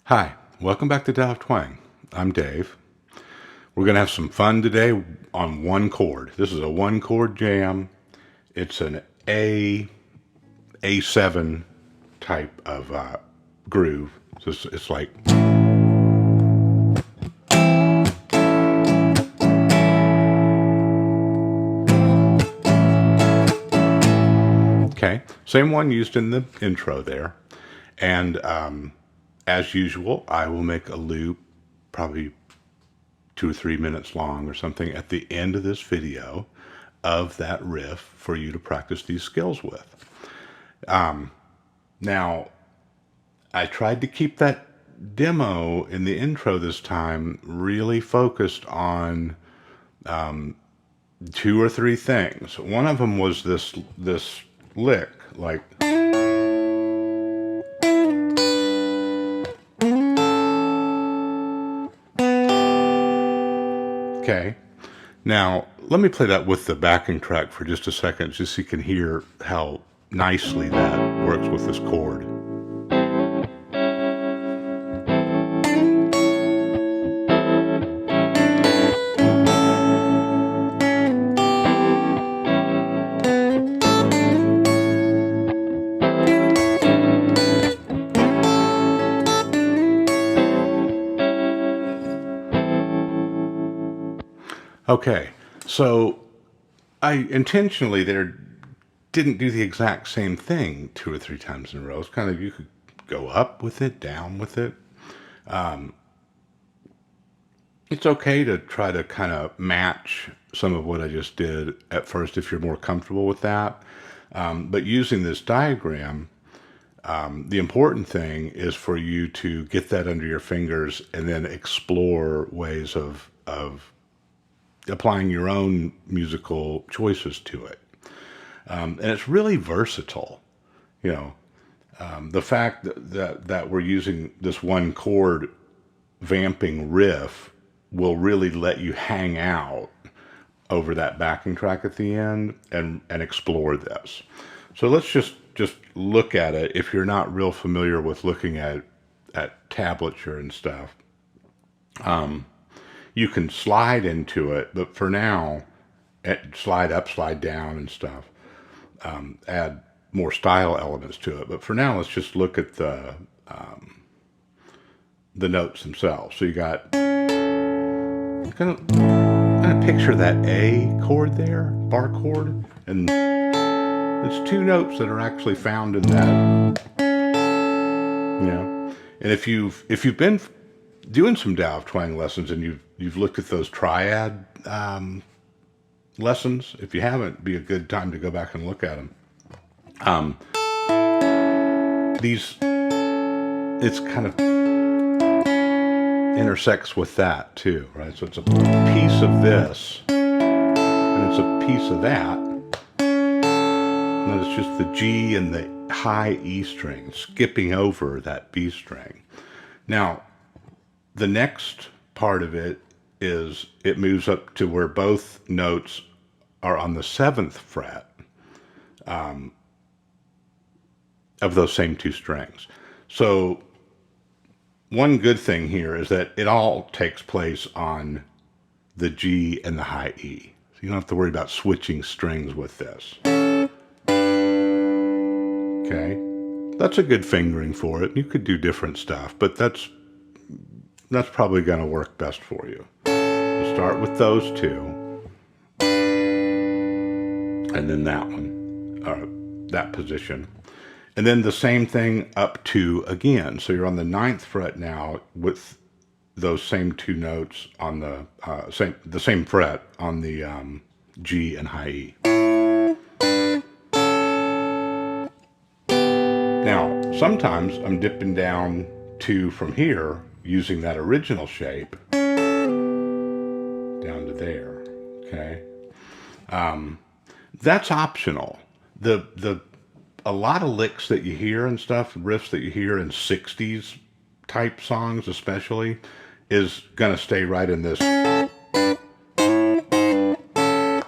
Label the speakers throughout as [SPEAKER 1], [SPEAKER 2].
[SPEAKER 1] Hi, welcome back to Dive Twang. I'm Dave. We're going to have some fun today on one chord. This is a one chord jam. It's an A7 type of groove. So it's like... Okay, same one used in the intro there. And as usual, I will make a loop, probably 2 or 3 minutes long or something, at the end of this video of that riff for you to practice these skills with. Now, I tried to keep that demo in the intro this time really focused on 2 or 3 things. One of them was this lick, like... Okay, now let me play that with the backing track for just a second, just so you can hear how nicely that works with this chord. Okay, so I intentionally didn't do the exact same thing 2 or 3 times in a row. It's kind of, you could go up with it, down with it. It's okay to try to kind of match some of what I just did at first if you're more comfortable with that. But using this diagram, the important thing is for you to get that under your fingers and then explore ways of applying your own musical choices to it. And it's really versatile. You know, the fact that we're using this one chord vamping riff will really let you hang out over that backing track at the end and explore this. So let's just look at it. If you're not real familiar with looking at tablature and stuff, you can slide into it, but for now, slide up, slide down and stuff. Add more style elements to it. But for now, let's just look at the notes themselves. So you got, kind of picture that A chord there, bar chord, and it's 2 notes that are actually found in that. Yeah, and if you've been doing some Dive Twang lessons and you've looked at those triad lessons, if you haven't, it'd be a good time to go back and look at them. It's kind of intersects with that too, right? So it's a piece of this, and it's a piece of that, and then it's just the G and the high E string, skipping over that B string. Now, the next part of it is it moves up to where both notes are on the 7th fret of those same 2 strings. So one good thing here is that it all takes place on the G and the high E. So you don't have to worry about switching strings with this. Okay, that's a good fingering for it. You could do different stuff, but that's probably going to work best for you. We'll start with those 2, and then that one, or that position. And then the same thing up to again. So you're on the 9th fret now with those same 2 notes on the same fret on the G and high E. Now, sometimes I'm dipping down from here using that original shape down to there. Okay, that's optional. A lot of licks that you hear and stuff, riffs that you hear in 60s type songs especially, is going to stay right in this.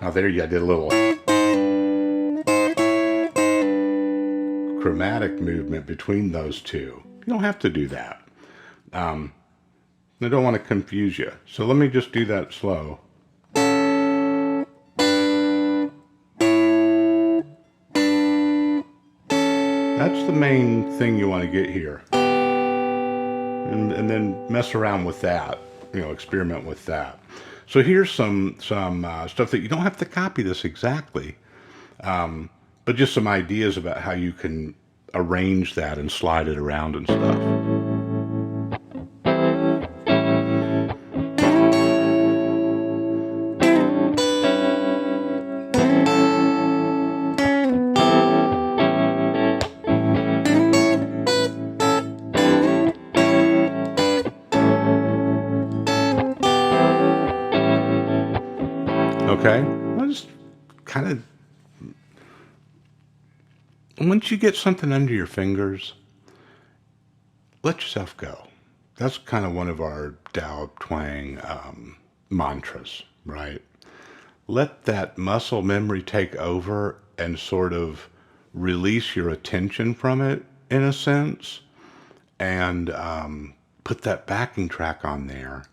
[SPEAKER 1] Now there you did a little chromatic movement between those 2. You don't have to do that. I don't want to confuse you. So let me just do that slow. That's the main thing you want to get here. And then mess around with that, experiment with that. So here's some stuff that you don't have to copy this exactly, but just some ideas about how you can arrange that and slide it around and stuff. Okay, I'll just kind of, once you get something under your fingers, let yourself go. That's kind of one of our Tao Twang mantras, right? Let that muscle memory take over and sort of release your attention from it in a sense, and put that backing track on there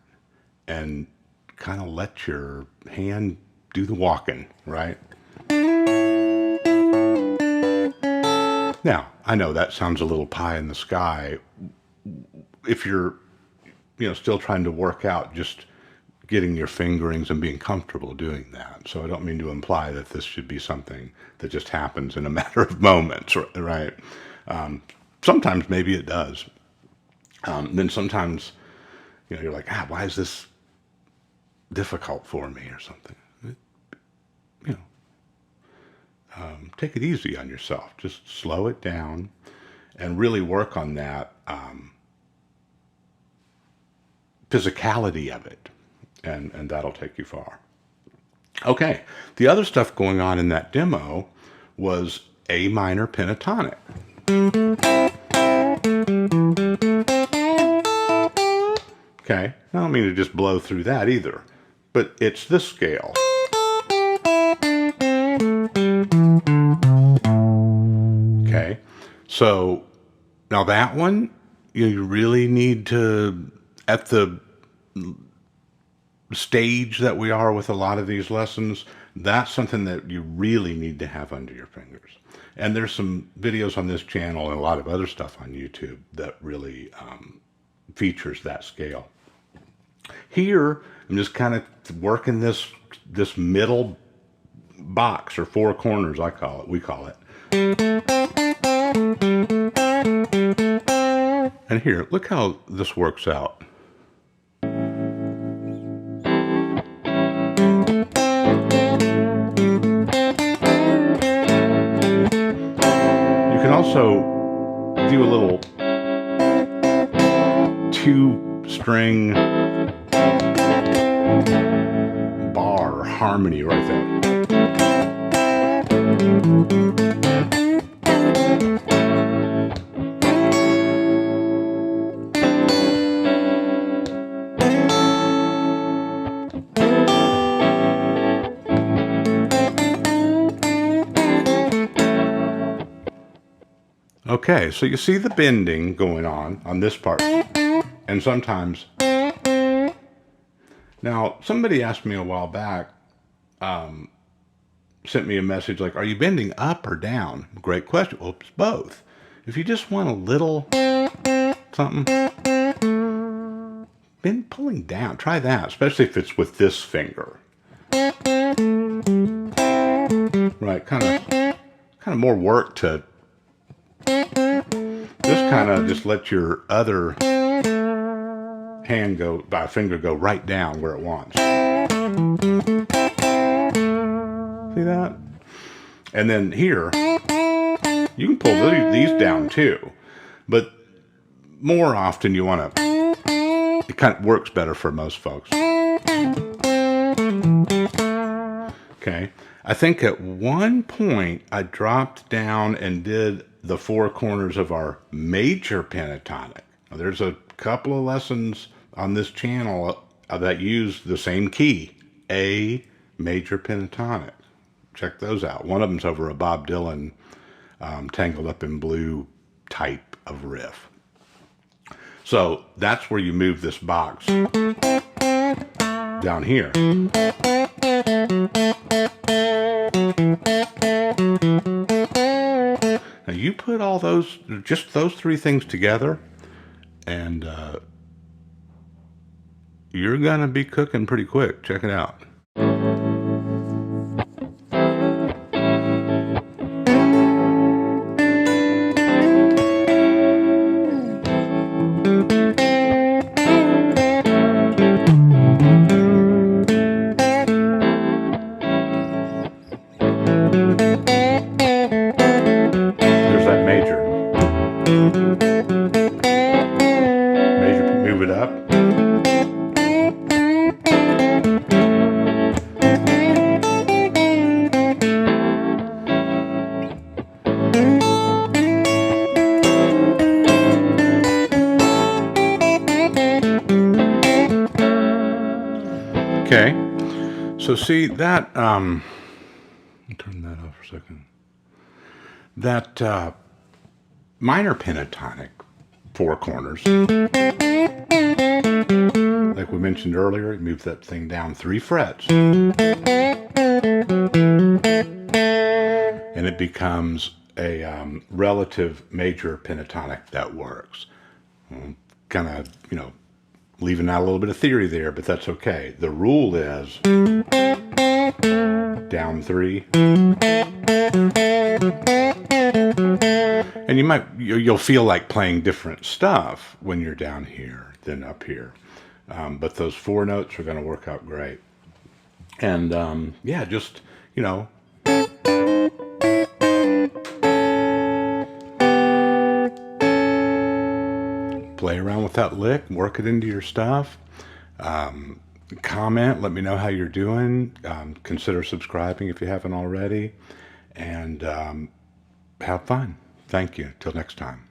[SPEAKER 1] and kind of let your hand do the walking, right? Now, I know that sounds a little pie in the sky if you're, still trying to work out just getting your fingerings and being comfortable doing that. So I don't mean to imply that this should be something that just happens in a matter of moments, right? Sometimes maybe it does. Then sometimes, you're like, why is this difficult for me or something? Take it easy on yourself. Just slow it down and really work on that physicality of it. And that'll take you far. Okay, the other stuff going on in that demo was A minor pentatonic. Okay, I don't mean to just blow through that either, but it's this scale. Okay, so now that one, you really need to, at the stage that we are with a lot of these lessons, that's something that you really need to have under your fingers. And there's some videos on this channel and a lot of other stuff on YouTube that really features that scale. Here, I'm just kind of working this middle box, or four corners, we call it. And here, look how this works out. You can also do a little two-string bar harmony right there. Okay, so you see the bending going on this part, and sometimes. Now, somebody asked me a while back, sent me a message like, are you bending up or down? Great question. Well, it's both. If you just want a little something, bend pulling down. Try that, especially if it's with this finger. Right, kind of more work to just kind of just let your other finger go right down where it wants. See that? And then here, you can pull these down too, but more often you want to, it kind of works better for most folks. Okay, I think at one point I dropped down and did the four corners of our major pentatonic. Now, there's a couple of lessons on this channel that use the same key, A major pentatonic. Check those out. One of them's over a Bob Dylan Tangled Up in Blue type of riff. So that's where you move this box down here. Now you put all those, just those three things together, and you're gonna be cooking pretty quick. Check it out. There's that major. Major, move it up. Okay, so see that, turn that off for a second. That minor pentatonic, four corners, like we mentioned earlier, move that thing down 3 frets, and it becomes a relative major pentatonic that works. Kind of, you know, leaving out a little bit of theory there, but that's okay. The rule is down 3, and you'll feel like playing different stuff when you're down here than up here, but those 4 notes are going to work out great. And yeah, just, you know, play around with that lick, work it into your stuff. Comment, let me know how you're doing. Consider subscribing if you haven't already, and have fun. Thank you. Till next time.